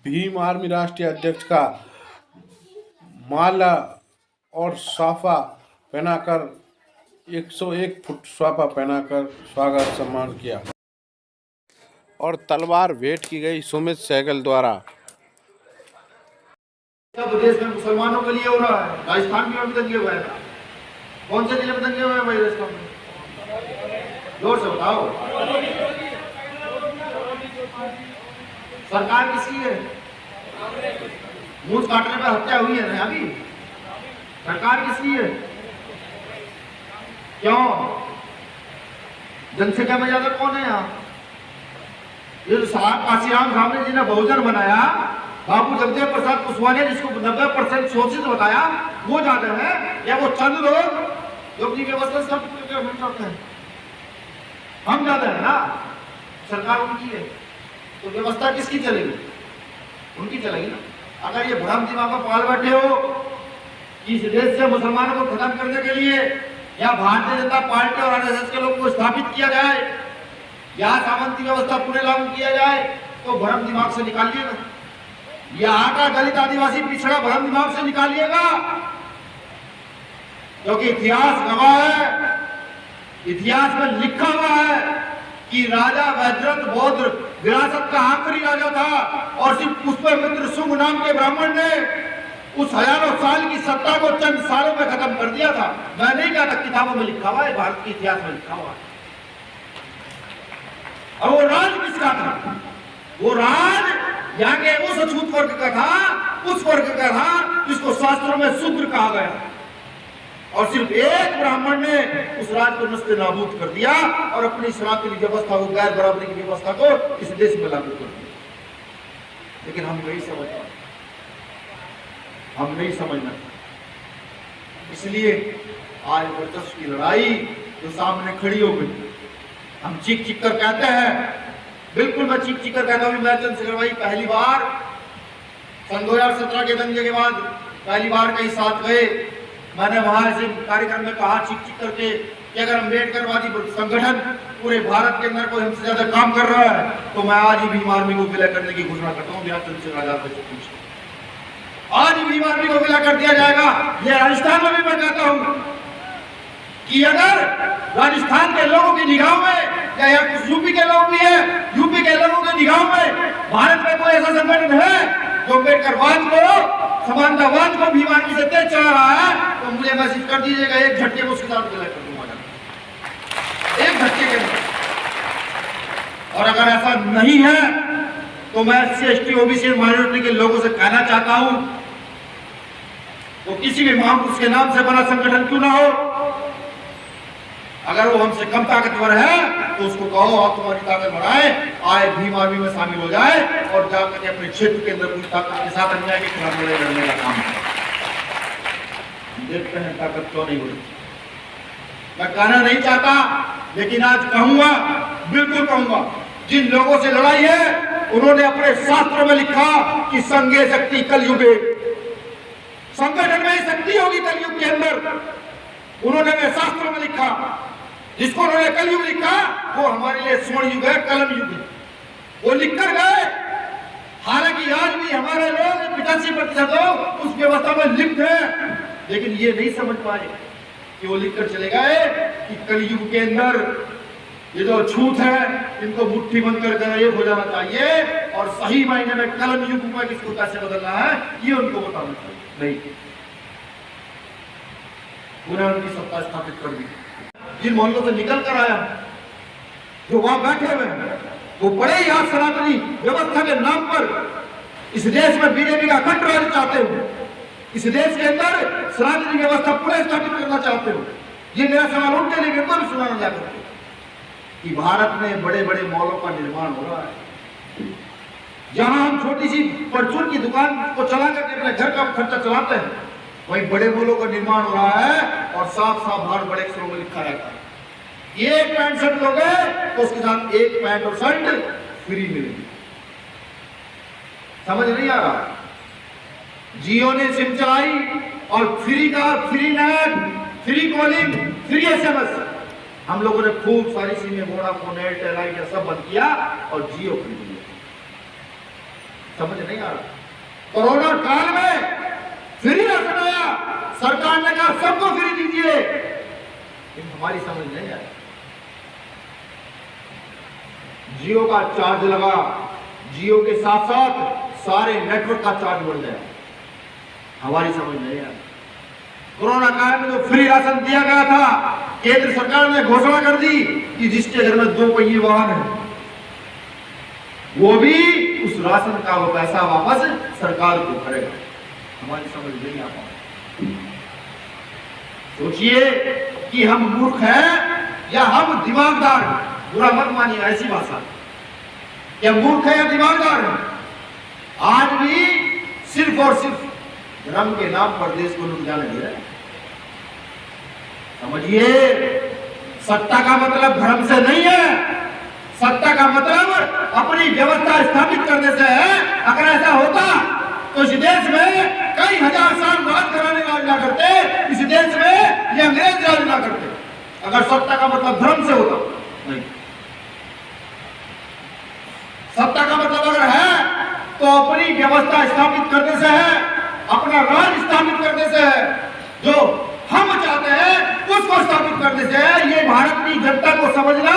Bhim army राष्ट्रीय अध्यक्ष का माला और साफा पहनाकर 101 फुट साफा पहनाकर स्वागत सम्मान किया और तलवार भेंट की गई सुमित सहगल द्वारा। देश में मुसलमानों के लिए हो रहा है, राजस्थान में भी दंगे हुए हैं। कौन से जिले में दंगे हुए हैं भाई राजस्थान में? जोर से बताओ। सरकार किसकी है? मूंछ काटने पर हत्या हुई है ना अभी। सरकार किसकी है? क्यों? जनसंख्या में ज्यादा कौन है यहाँ? ये जो काशीराम साहब जी ने बहुजन बनाया, बाबू जगदेव प्रसाद कुशवाहा ने जिसको 90% शोषित बताया, वो ज्यादा है या वो चंद लोग जो अपनी व्यवस्था स्थापित करते हैं? हम ज्यादा है ना। सरकार उनकी है तो व्यवस्था किसकी चलेगी? उनकी चलेगी ना। अगर ये भ्रम दिमाग में पाल बैठे हो कि इस देश से मुसलमानों को खत्म करने के लिए या भारतीय जनता पार्टी और आरएसएस के लोगों को स्थापित किया जाए या सामंती व्यवस्था पूरे लागू किया जाए, तो भ्रम दिमाग से निकालिएगा। यहाँ का दलित आदिवासी पिछड़ा भ्रम दिमाग से निकालिएगा, क्योंकि इतिहास गवाह है, इतिहास में लिखा हुआ है कि राजा वैद्रथ बौद्ध विरासत का आखिरी राजा था और सिर्फ पुष्पमित्र शुंग नाम के ब्राह्मण ने उस हजारों साल की सत्ता को चंद सालों में खत्म कर दिया था। मैं नहीं कहा था, किताबों में लिखा हुआ है, भारत के इतिहास में लिखा हुआ है। और वो राज किसका था? वो राज यहाँ के उस अछूत वर्ग का था, उस वर्ग का था जिसको शास्त्रों में शूद्र कहा गया, और सिर्फ एक ब्राह्मण ने उस राज को नस्ते नाबूद कर दिया और अपनी सनातनी व्यवस्था को, गैर बराबरी की व्यवस्था को इस देश में लागू कर दिया। लेकिन हम नहीं समझना, हम नहीं समझना। इसलिए आज वर्चस्व की लड़ाई जो सामने खड़ी हो गई, हम चीख चीख कर कहते हैं, बिल्कुल मैं चीख चीख कर कहता हूं। मैं चंद्रशेखर भाई पहली बार सन 2017 के दंगे के बाद पहली बार कहीं साथ गए, मैंने वहां ऐसे कार्यक्रम में कहा चीख चीख करके कि अगर अम्बेडकरवादी संगठन पूरे भारत के अंदर कोई हमसे ज्यादा काम कर रहा है तो मैं आज ही भीम आर्मी को विलय करने की घोषणा करता हूँ। बिहार चंद्रशेखर आजाद से पूछे, आज ही भीम आर्मी को विलय कर दिया जाएगा। यह राजस्थान में भी मैं कहता हूँ कि अगर राजस्थान के लोगों की निगाह में या कुछ यूपी के लोग भी है, यूपी के लोगों की निगाह में भारत में कोई ऐसा संगठन है जो अम्बेडकरवाद को, समानतावाद को भीम आर्मी से तेज चला रहा है, तो मुझे मैसेज कर दीजिएगा, एक झटके में उसके साथ विलय कर दूंगा, एक झटके के अंदर। और अगर ऐसा नहीं है तो मैं SC/ST OBC माइनॉरिटी के लोगों से कहना चाहता हूं, वो किसी भी महापुरुष के नाम से बना संगठन क्यों ना हो, अगर वो हमसे कम ताकतवर है तो उसको कहो आप तुम्हारी ताकत बढ़ाए, आए भीम आर्मी में शामिल हो जाए और जाकर के अपने क्षेत्र के अंदर पूरी ताकत के साथ अन्याय के खिलाफ लड़ाई लड़ने का काम करें। देखते हैं ताकत क्यों नहीं होती। मैं कहना नहीं चाहता, लेकिन आज कहूंगा, बिल्कुल कहूंगा, जिन लोगों से लड़ाई है उन्होंने अपने शास्त्रों में लिखा कि संघे शक्ति कलयुगे, संगठन में शक्ति होगी कलयुग के अंदर। उन्होंने अपने शास्त्रों में लिखा, जिसको उन्होंने कलयुग लिखा वो हमारे लिए स्वर्ण युग है, कलम युग है, वो लिख कर गए। हालांकि आज भी हमारे लोग 85% लोग उस व्यवस्था में लिप्त हैं, लेकिन ये नहीं समझ पाए कि वो लिख कर चले गए कि कलयुग के अंदर ये जो छूत है इनको मुट्ठी बंद कर एक हो जाना चाहिए और सही मायने में कलम युग में किसको कैसे बदलना है ये उनको बताना चाहिए। नहीं, उन्होंने उनकी सत्ता स्थापित कर दी। जिन मोहल्लों से निकल कर आया, जो वहां बैठे हुए हैं, वो बड़े ही आज सनातनी व्यवस्था के नाम पर इस देश में बीजेपी का अखंड राज चाहते हो, इस देश के अंदर सनातनी व्यवस्था पूरे स्थापित करना चाहते हो। ये मेरा सवाल उनके लिए बिल्कुल सुनाना चाहते हो कि भारत में बड़े बड़े मॉलों का निर्माण हो रहा है, जहां हम छोटी सी परचून की दुकान को चला करके अपने घर का खर्चा चलाते हैं, वहीं बड़े मॉलों का निर्माण हो रहा है और साफ साफ बाहर बड़े अक्षरों में लिखा रहता है, एक पैंट शर्ट लोगे तो उसके साथ एक पैंट और शर्ट फ्री मिलेगी। समझ नहीं आ रहा? जियो ने सिम चलाई और फ्री का free net, free calling, free SMS, हम लोगों ने खूब सारी सिमें वोडाफोन, एयरटेल, आइडिया सब बंद किया और जियो खरीद लिया। समझ नहीं आ रहा? कोरोना काल में फ्री राशन आया, सरकार ने कहा सबको फ्री दीजिए, लेकिन हमारी समझ नहीं आई। जियो का चार्ज लगा, जियो के साथ साथ सारे नेटवर्क का चार्ज बढ़ गया, हमारी समझ नहीं आई। कोरोना काल में जो फ्री राशन दिया गया था, केंद्र सरकार ने घोषणा कर दी कि जिसके घर में 2 पहिए वाहन है वो भी उस राशन का वो पैसा वापस सरकार को भरेगा, हमारी समझ नहीं आ पा। सोचिए कि हम मूर्ख हैं या हम दिमागदार हैं, बुरा मत मानिए ऐसी भाषा, क्या मूर्ख है या दिमागदार है? आज भी सिर्फ और सिर्फ धर्म के नाम पर देश को लुट जाने दे रहे हैं। समझिए, सत्ता का मतलब धर्म से नहीं है, सत्ता का मतलब अपनी व्यवस्था स्थापित करने से है। अगर ऐसा होता तो इस देश में कई हजार साल राज कराने राज ना करते, इस देश में ये अंग्रेज राज ना करते, अगर सत्ता का मतलब धर्म से होता। नहीं, सत्ता का मतलब अगर है तो अपनी व्यवस्था स्थापित करने से है, अपना राज स्थापित करने से है, जो हम चाहते हैं उसको स्थापित करने से है। ये भारत की जनता को समझना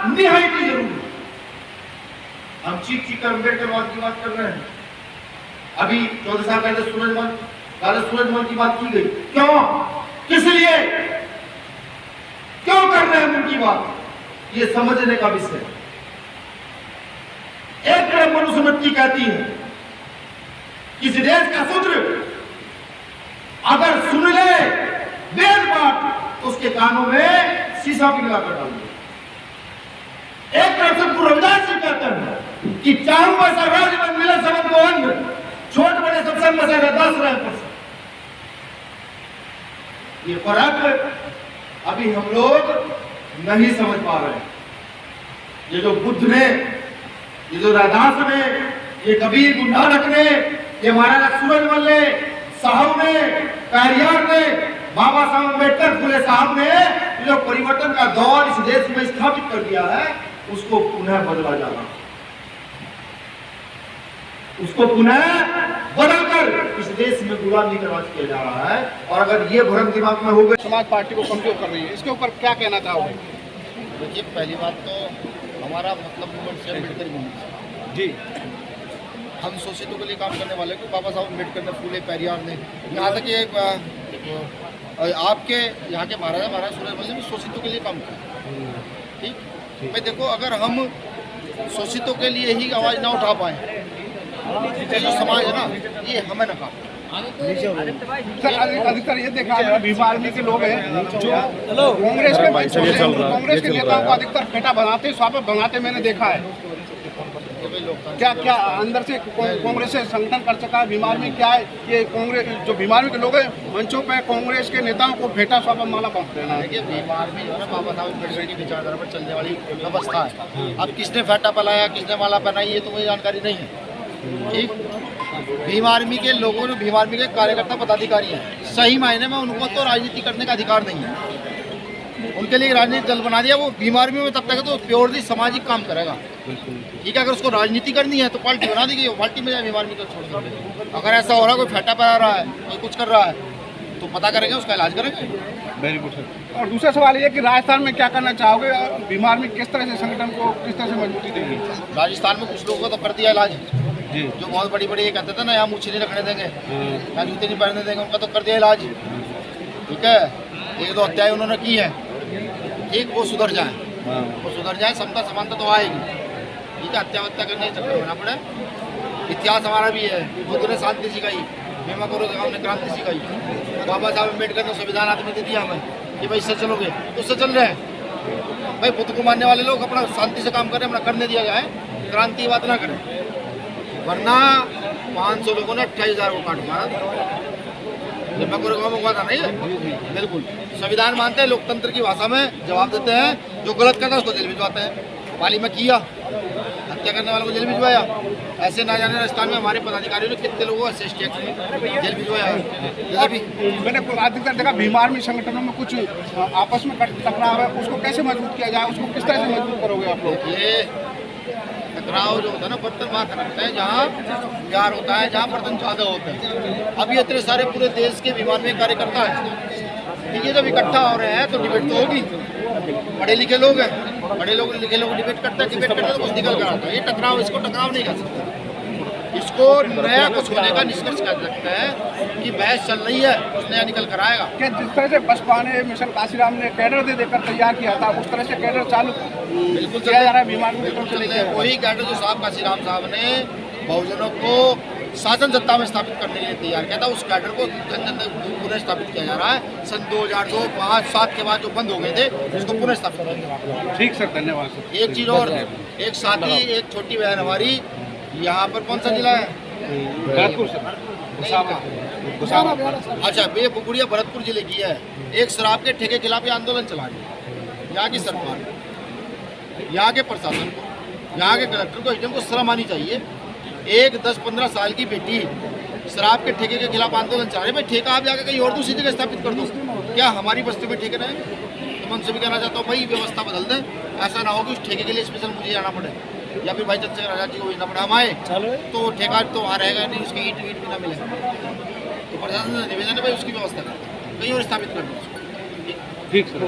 निहायत ही जरूरी है। हम चीख चीख कर अम्बेडकरवाद की बात कर रहे हैं। अभी 14 साल पहले सूरजमल की बात की गई, क्यों, किस लिए, क्यों कर रहे हैं उनकी बात, ये समझने का विषय। एक तरफ मनुस्मृति कहती है किसी देश का शूद्र अगर सुन ले वेद पाठ तो उसके कानों में शीशा पिघलाकर डाल दे। एक तरफ से गुरु रविदास जी कहते हैं कि चाहूं ऐसा राज में मिले सबको को अंग, छोट बड़े सब संग में 10 रहे। ये फर्क अभी हम लोग नहीं समझ पा रहे हैं। ये जो बुद्ध ने, ये जो रैदास ने, ये कबीर गुरु नानक ने, ये महाराजा सूरजमल ने, साहू ने, पेरियार ने, बाबा साहब अम्बेडकर, फुले साहब ने जो परिवर्तन का दौर इस देश में स्थापित कर दिया है, उसको पुनः बदला जा रहा है, उसको पुनः बदलकर इस देश में गुलामी का राज किया जा रहा है। और अगर ये भ्रम दिमाग में हो गए, समाज पार्टी को कमजोर कर रही है, इसके ऊपर क्या कहना चाहोगे? देखिए, पहली बात तो हमारा मतलब मूवमेंट से अम्बेडकर मूवमेंट जी, हम शोषितों के लिए काम करने वाले को बाबा साहब अम्बेडकर ने, फूले पेरियार ने, यहाँ तक कि आपके यहाँ के महाराजा सूरजमल ने भी शोषितों के लिए काम किया। ठीक, भाई देखो, अगर हम शोषितों के लिए ही आवाज़ ना उठा पाए, जो समाज है ना, ये हमें ना काम। सर, अधिकतर ये देखा है भीम आर्मी के लोग हैं जो कांग्रेस के नेताओं को अधिकतर फेटा बनाते, स्वागत बनाते मैंने देखा है। क्या क्या अंदर से कांग्रेस से संगठन कर सका भीम आर्मी? क्या है ये कांग्रेस जो भीम आर्मी के लोग हैं मंचों पे कांग्रेस के नेताओं को फेटा स्वागत माला बांटते हैं? देखिए, भीम आर्मी जो है बाबा साहब अम्बेडकर की विचारधारा पर चलने वाली व्यवस्था है। अब किसने फेटा पलाया, किसने माला पहनाई, ये तो मुझे जानकारी नहीं है। ठीक, भीम आर्मी के लोगों ने, भीम आर्मी के कार्यकर्ता पदाधिकारी हैं, सही मायने में उनको तो राजनीति करने का अधिकार नहीं है। उनके लिए राजनीतिक दल बना दिया, वो भीम आर्मी में तब तक है तो प्योरली सामाजिक काम करेगा। ठीक है, अगर उसको राजनीति करनी है तो पार्टी बना दी गई, वो पार्टी में जाए, भीम आर्मी को छोड़ सकते। अगर ऐसा हो रहा है, कोई फेटा पहना रहा है, कोई कुछ कर रहा है, तो पता करेंगे, उसका इलाज करेंगे। Very good sir. और दूसरा सवाल ये कि राजस्थान में क्या करना चाहोगे? भीम आर्मी किस तरह से संगठन को किस तरह से मजबूती देगी? राजस्थान में कुछ लोगों को तो कर दिया इलाज जी, जो बहुत बड़ी बड़ी ये कहते थे ना, यहाँ मूछी नहीं रखने देंगे, यहाँ जूते नहीं पहनने देंगे, उनका तो कर दिया इलाज। ठीक है, 1-2 हत्याएं उन्होंने की हैं, ठीक, वो सुधर जाए, वो सुधर जाए, समता समानता तो आएगी। ठीक है, हत्या वत्या करने ही चक्कर होना पड़े। इतिहास हमारा भी है, बुद्ध ने शांति सिखाई, भीमा कोरेगांव ने क्रांति सिखाई, बाबा साहब अम्बेडकर ने संविधान आदमी दे दिया हमें कि भाई इससे चलोगे, उससे चल रहे हैं। भाई बुद्ध को मानने वाले लोग अपना शांति से काम करें, अपना करने दिया जाए, क्रांति की बात ना करें, वरना 500 लोगों ने 28,000 को काट मारा। ये मैं गुड़गांव में हुआ था नहीं है? बिल्कुल संविधान मानते हैं, लोकतंत्र की भाषा में जवाब देते हैं, जो गलत करता है उसको जेल भिजवाते हैं। पाली में किया, हत्या करने वालों को जेल भिजवाया। ऐसे ना जाने राजस्थान में हमारे पदाधिकारियों ने कितने लोगों को एसएस टैक्स में जेल भिजवाया है। अभी मैंने अधिकतर देखा बीमार में संगठनों में कुछ आपस में टकराव है, उसको कैसे मजबूत किया जाए, उसको किस तरह से मजबूत करोगे आप लोग? ये टकराव जो होता है ना बर्तन बात रखते हैं, जहाँ प्यार होता है, जहाँ बर्तन ज़्यादा होते हैं। अभी इतने सारे पूरे देश के विमान में कार्यकर्ता है, ये जब इकट्ठा हो रहे हैं तो डिबेट तो होगी। पढ़े लिखे लोग हैं, पढ़े लिखे लोग डिबेट करते हैं, डिबेट करते हैं तो कुछ निकल कर आता है। ये टकराव, इसको टकराव नहीं कर सकते। इसको नया कुछ होने का निष्कर्ष कर सकते हैं कि बहस चल रही है, कुछ नया निकल कर आएगा। कि जिस तरह से बसपा ने मिशन काशीराम ने कैडर दे देकर तैयार किया था, उस तरह से कैडर चालू बिल्कुल किया जा रहा है बीमार में। बिल्कुल चल रहे हैं। वही कैडर जो साहब काशीराम साहब ने बहुजनों को शासन सत्ता में स्थापित करने के लिए तैयार किया था, उस कैडर को जन जन तक पुनः स्थापित किया जा रहा है। सन 2002, 5, 7 के बाद जो बंद हो गए थे उसको पुनः स्थापित किया जा रहा है। ठीक सर, धन्यवाद सर। एक चीज़ और, एक साथी, एक छोटी बहन हमारी यहाँ पर कौन सा जिला है? भरतपुर सर, अच्छा, ये बुगुड़िया भरतपुर जिले की है। एक शराब के ठेके के खिलाफ ये आंदोलन चला रही है। यहाँ की सरकार, यहाँ के प्रशासन को, यहाँ के कलेक्टर को, एसडीएम को शर्म आनी चाहिए। एक 10-15 साल की बेटी शराब के ठेके के खिलाफ आंदोलन चला रही है। भाई ठेका आप जाकर कहीं और दूसरी जगह स्थापित कर दो, क्या हमारी बस्ती में ठेके रहेंगे? तो मैं उनसे भी कहना चाहता हूँ भाई व्यवस्था बदल दें, ऐसा ना हो कि उस ठेके के लिए स्पेशल मुझे जाना पड़े या फिर भाई चंद्रशेखर आजाद जी को भेजना पड़े। हम आए तो ठेका तो वहाँ रहेगा नहीं, उसकी ईंट भी ना मिलेगा। तो प्रशासन से निवेदन है भाई उसकी व्यवस्था करें, कहीं और स्थापित कर दो उसको। ठीक सर।